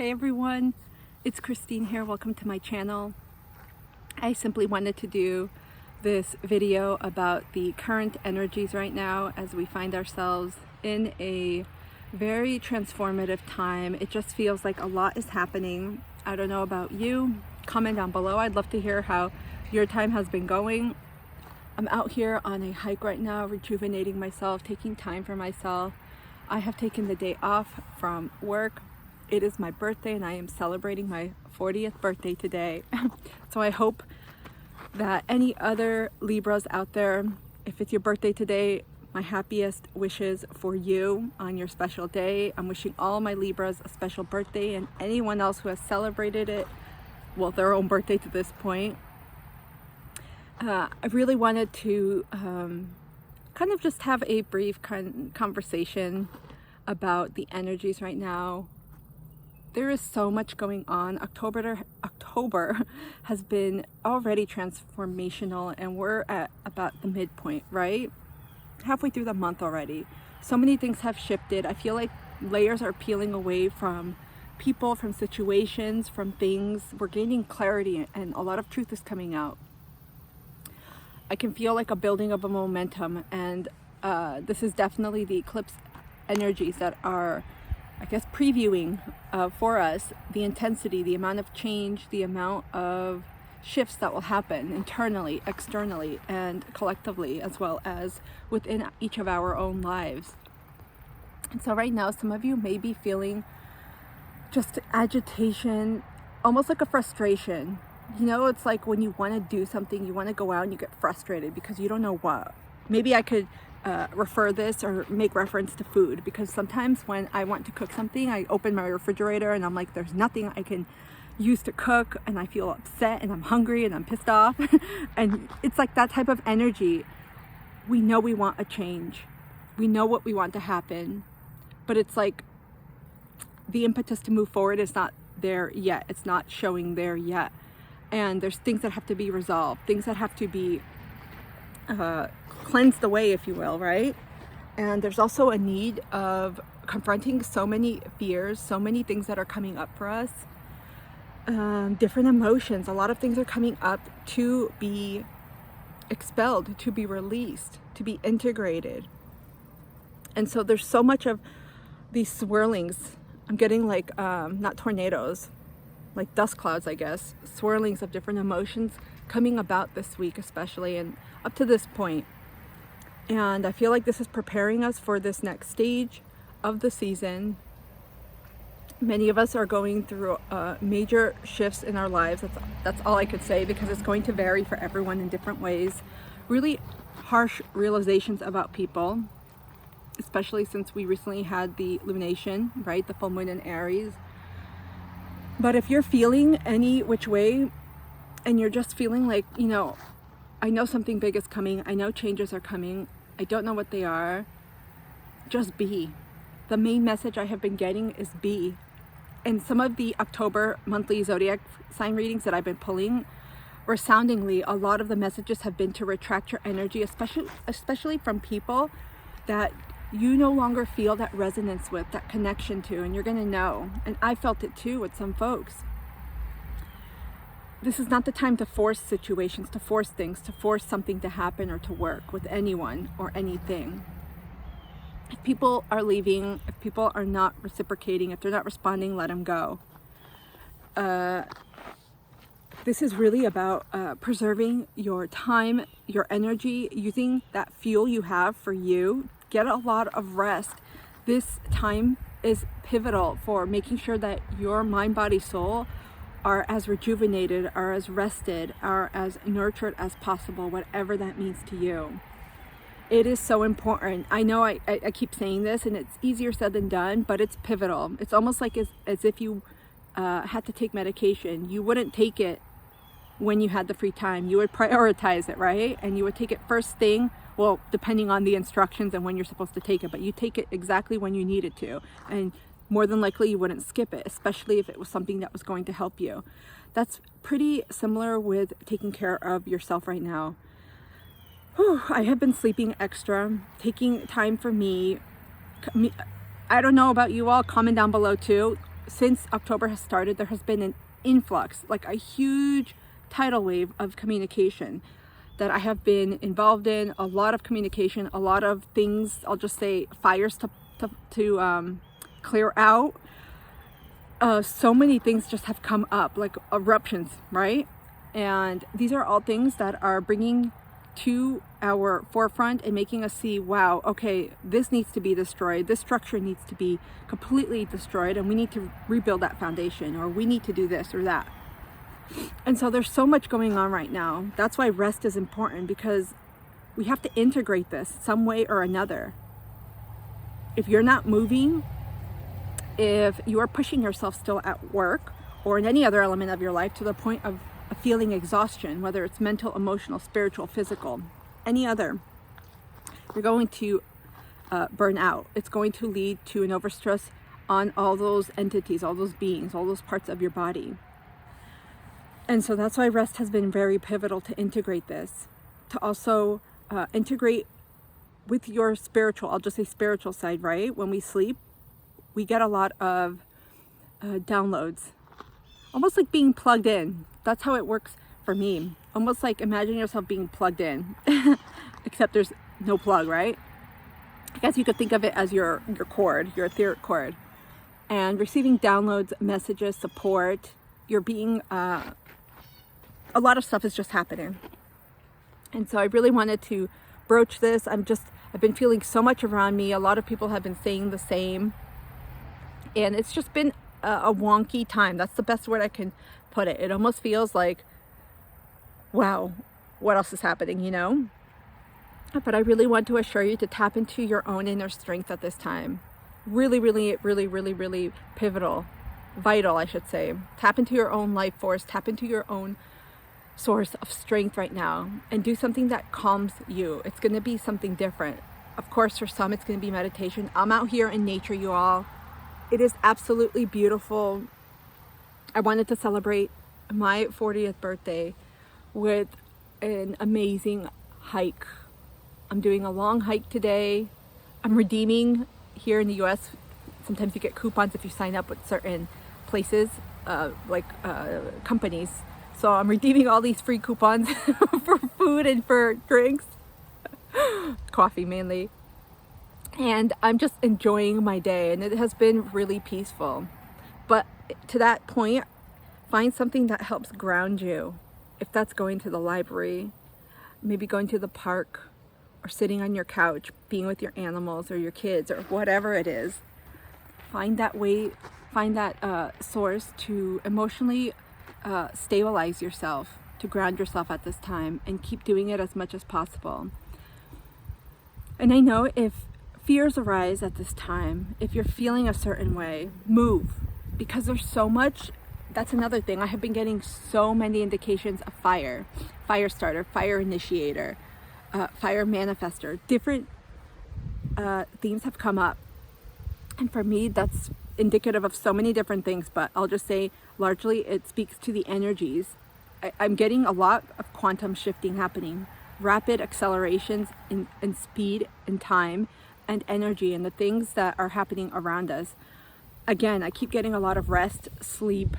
Hey everyone, it's Christine here. Welcome to my channel. I simply wanted to do this video about the current energies right now as we find ourselves in a very transformative time. It just feels like a lot is happening. I don't know about you. Comment down below. I'd love to hear how your time has been going. I'm out here on a hike right now, rejuvenating myself, taking time for myself. I have taken the day off from work. It is my birthday and I am celebrating my 40th birthday today. So I hope that any other Libras out there, if it's your birthday today, my happiest wishes for you on your special day. I'm wishing all my Libras a special birthday and anyone else who has celebrated it, well, their own birthday to this point. I really wanted to kind of just have a brief conversation about the energies right now. There is so much going on. October has been already transformational and we're at about the midpoint, right? Halfway through the month already. So many things have shifted. I feel like layers are peeling away from people, from situations, from things. We're gaining clarity and a lot of truth is coming out. I can feel like a building of a momentum, and this is definitely the eclipse energies that are, I guess, previewing for us the intensity, the amount of change, the amount of shifts that will happen internally, externally, and collectively, as well as within each of our own lives. And so right now, some of you may be feeling just agitation, almost like a frustration. You know, it's like when you want to do something, you want to go out and you get frustrated because you don't know what. Maybe I could refer this or make reference to food, because sometimes when I want to cook something, I open my refrigerator and I'm like, there's nothing I can use to cook, and I feel upset and I'm hungry and I'm pissed off. And it's like that type of energy. We know we want a change. We know what we want to happen, but it's like the impetus to move forward is not there yet. It's not showing there yet. And there's things that have to be resolved, things that have to be cleansed away, if you will, right? And there's also a need of confronting so many fears, so many things that are coming up for us, different emotions. A lot of things are coming up to be expelled, to be released, to be integrated. And so there's so much of these swirlings. I'm getting like, not tornadoes, like dust clouds, I guess, swirlings of different emotions coming about this week, especially, and up to this point. And I feel like this is preparing us for this next stage of the season. Many of us are going through major shifts in our lives. That's all I could say, because it's going to vary for everyone in different ways. Really harsh realizations about people, especially since we recently had the lumination, right? The full moon in Aries. But if you're feeling any which way and you're just feeling like, you know, I know something big is coming, I know changes are coming, I don't know what they are, just be. The main message I have been getting is be. And some of the October monthly zodiac sign readings that I've been pulling, resoundingly, a lot of the messages have been to retract your energy, especially from people that you no longer feel that resonance with, that connection to, and you're gonna know. And I felt it too with some folks. This is not the time to force situations, to force things, to force something to happen or to work with anyone or anything. If people are leaving, if people are not reciprocating, if they're not responding, let them go. This is really about preserving your time, your energy, using that fuel you have for you. Get a lot of rest. This time is pivotal for making sure that your mind, body, soul are as rejuvenated, are as rested, are as nurtured as possible, whatever that means to you. It is so important. I know I keep saying this and it's easier said than done, but it's pivotal. It's almost like as if you had to take medication. You wouldn't take it when you had the free time. You would prioritize it, right? And you would take it first thing, well, depending on the instructions and when you're supposed to take it, but you take it exactly when you need it to. And more than likely you wouldn't skip it, especially if it was something that was going to help you. That's pretty similar with taking care of yourself right now. I have been sleeping extra, taking time for me. I don't know about you all, comment down below too. since October has started, there has been an influx, like a huge tidal wave of communication that I have been involved in. A lot of communication, a lot of things, I'll just say fires to clear out. So many things just have come up, like eruptions, right? And these are all things that are bringing to our forefront and making us see, wow, okay, this needs to be destroyed. This structure needs to be completely destroyed, and we need to rebuild that foundation, or we need to do this or that. And so there's so much going on right now. That's why rest is important, because we have to integrate this some way or another. If you're not moving, if you are pushing yourself still at work or in any other element of your life to the point of feeling exhaustion, whether it's mental, emotional, spiritual, physical, any other, you're going to burn out. It's going to lead to an overstress on all those entities, all those beings, all those parts of your body. And so that's why rest has been very pivotal to integrate this, to also integrate with your spiritual, I'll just say spiritual side, right? When we sleep, we get a lot of downloads, almost like being plugged in. That's how it works for me. Almost like imagine yourself being plugged in, except there's no plug, right? I guess you could think of it as your cord, your etheric cord, and receiving downloads, messages, support. You're being, a lot of stuff is just happening. And so I really wanted to broach this. I've been feeling so much around me. A lot of people have been saying the same. And it's just been a wonky time. That's the best word I can put it. It almost feels like, wow, what else is happening, you know? But I really want to assure you to tap into your own inner strength at this time. Really, really, really, really, really pivotal, vital, I should say. Tap into your own life force, tap into your own source of strength right now, and do something that calms you. It's going to be something different. Of course, for some, it's going to be meditation. I'm out here in nature, you all. It is absolutely beautiful. I wanted to celebrate my 40th birthday with an amazing hike. I'm doing a long hike today. I'm redeeming here in the US. Sometimes you get coupons if you sign up with certain places, companies. So I'm redeeming all these free coupons for food and for drinks, coffee mainly. And I'm just enjoying my day, and it has been really peaceful. But to that point, find something that helps ground you. If that's going to the library, maybe going to the park, or sitting on your couch, being with your animals or your kids or whatever it is. Find that way, find that source to emotionally stabilize yourself, to ground yourself at this time, and keep doing it as much as possible. And I know if fears arise at this time, if you're feeling a certain way, move, because there's so much. That's another thing. I have been getting so many indications of fire starter, fire initiator, fire manifester. Different themes have come up. And for me, that's indicative of so many different things, but I'll just say largely it speaks to the energies. I'm getting a lot of quantum shifting happening, rapid accelerations in speed and time and energy and the things that are happening around us. Again, I keep getting a lot of rest, sleep.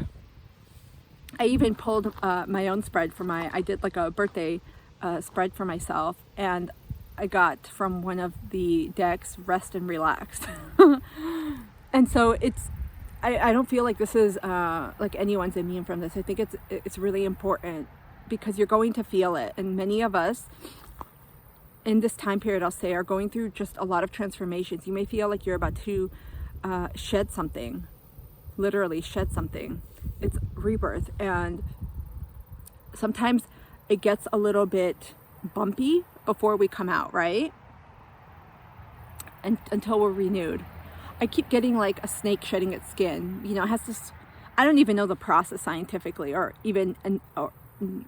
I even pulled my own spread for I did like a birthday spread for myself, and I got from one of the decks, rest and relax. And so I don't feel like this is like anyone's immune from this. I think it's really important because you're going to feel it. And many of us in this time period, I'll say, are going through just a lot of transformations. You may feel like you're about to shed something, literally shed something. It's rebirth. And sometimes it gets a little bit bumpy before we come out, right? And until we're renewed. I keep getting like a snake shedding its skin. You know, it has this, I don't even know the process scientifically or even or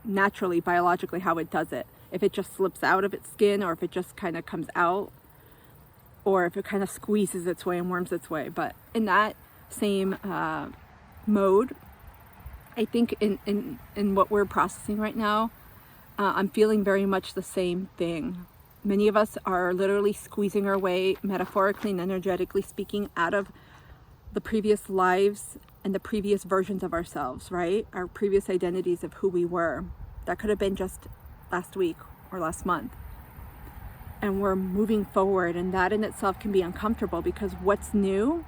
naturally, biologically, how it does it. If it just slips out of its skin, or if it just kind of comes out, or if it kind of squeezes its way and worms its way. But in that same mode, I think in what we're processing right now, I'm feeling very much the same thing. Many of us are literally squeezing our way, metaphorically and energetically speaking, out of the previous lives and the previous versions of ourselves, right? Our previous identities of who we were. That could have been just last week or last month. And we're moving forward, and that in itself can be uncomfortable because what's new,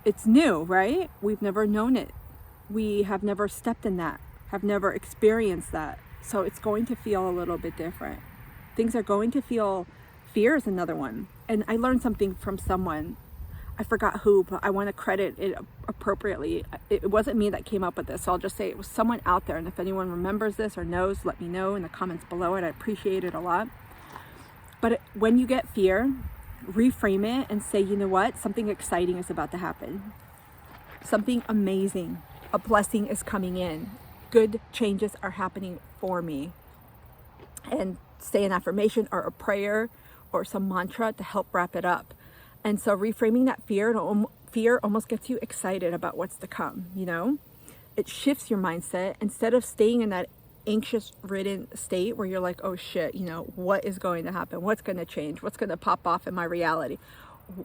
it's new, right? We've never known it. We have never stepped in that, have never experienced that. So it's going to feel a little bit different. Things are going to feel, fear is another one. And I learned something from someone, I forgot who, but I want to credit it appropriately. It wasn't me that came up with this, so I'll just say it was someone out there. And if anyone remembers this or knows, let me know in the comments below. I'd appreciate it a lot. But when you get fear, reframe it and say, you know what? Something exciting is about to happen. Something amazing. A blessing is coming in. Good changes are happening for me. And say an affirmation or a prayer or some mantra to help wrap it up. And so reframing that fear almost gets you excited about what's to come, you know? It shifts your mindset. Instead of staying in that anxious-ridden state where you're like, oh shit, you know, what is going to happen? What's going to change? What's going to pop off in my reality?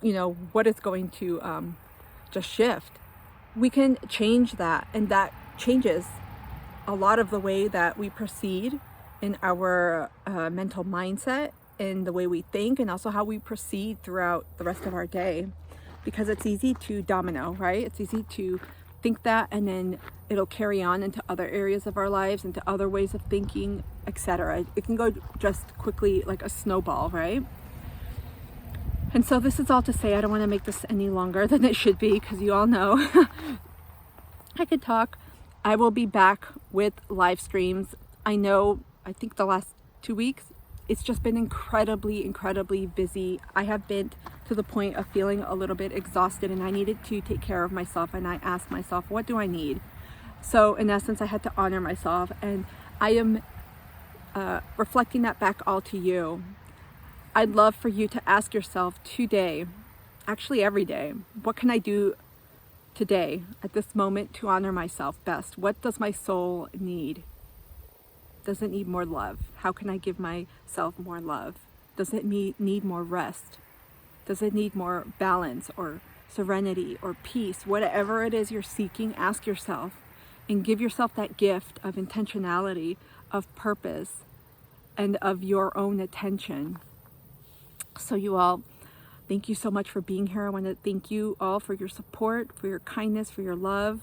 You know, what is going to just shift? We can change that, and that changes a lot of the way that we proceed in our mental mindset, in the way we think, and also how we proceed throughout the rest of our day. Because it's easy to domino, right? It's easy to think that, and then it'll carry on into other areas of our lives, into other ways of thinking, etc. It can go just quickly like a snowball, right? And so this is all to say, I don't want to make this any longer than it should be, because you all know I could talk. I will be back with live streams. I think the last 2 weeks, it's just been incredibly busy. I have been to the point of feeling a little bit exhausted, and I needed to take care of myself, and I asked myself, what do I need? So in essence, I had to honor myself, and I am reflecting that back all to you. I'd love for you to ask yourself today, actually every day, what can I do today at this moment to honor myself best? What does my soul need? Does it need more love? How can I give myself more love? Does it need more rest? Does it need more balance or serenity or peace? Whatever it is you're seeking, ask yourself and give yourself that gift of intentionality, of purpose, and of your own attention. So you all, thank you so much for being here. I want to thank you all for your support, for your kindness, for your love,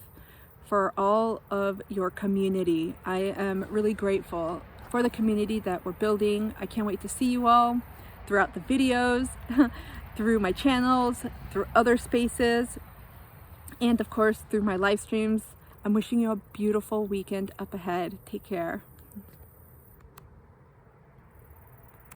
for all of your community. I am really grateful for the community that we're building. I can't wait to see you all throughout the videos, through my channels, through other spaces, and of course through my live streams. I'm wishing you a beautiful weekend up ahead. Take care.